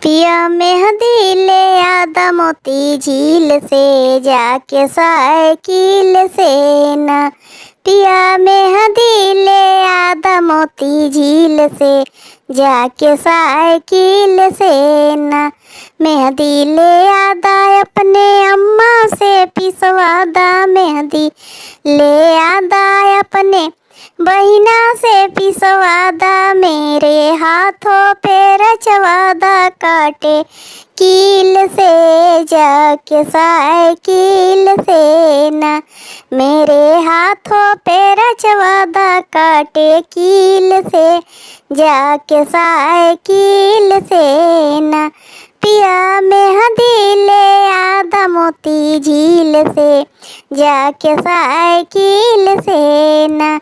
पिया मेहंदी ले आदा मोती झील से जाके साइकिल से ना। पिया मेहंदी ले आदा मोती झील से जाके साइकिल से ना। मेहंदी ले आदा अपने अम्मा से पिसवादा, मेहंदी ले आदा अपने बहिना से पिसवादा, मेरे हाथों पे रचवादा काटे कील से जाके साइकिल से ना। मेरे हाथों पे रचवादा काटे कील से जाके साइकिल से ना। पिया मेहंदी ले आदा मोती झील से जाके साइकिल से ना।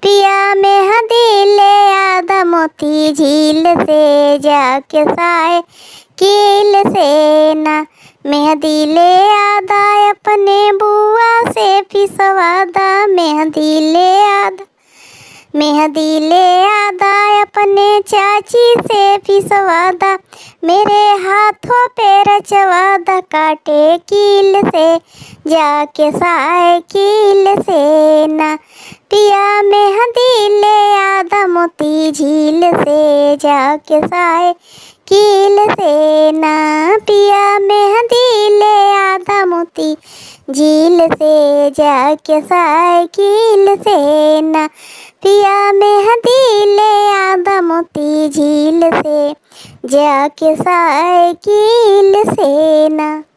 पिया मेहंदी ले आदा मोती झील से जाके साइकिल से ना। मेहंदी ले आदा अपने बुआ से पिसवादा, मेहंदी ले आदा अपने चाची से पिसवादा, मेरे हाथों पे रचवादा काटे कील से जाके साइकिल से ना। पिया मेहंदी ले आदा मोती झील से जाके साइकिल से ना। पिया मेहंदी ले आदा मोती झील से जाके साइकिल से ना। पिया मेहंदी ले आदा मोती झील से जाके साइकिल से ना।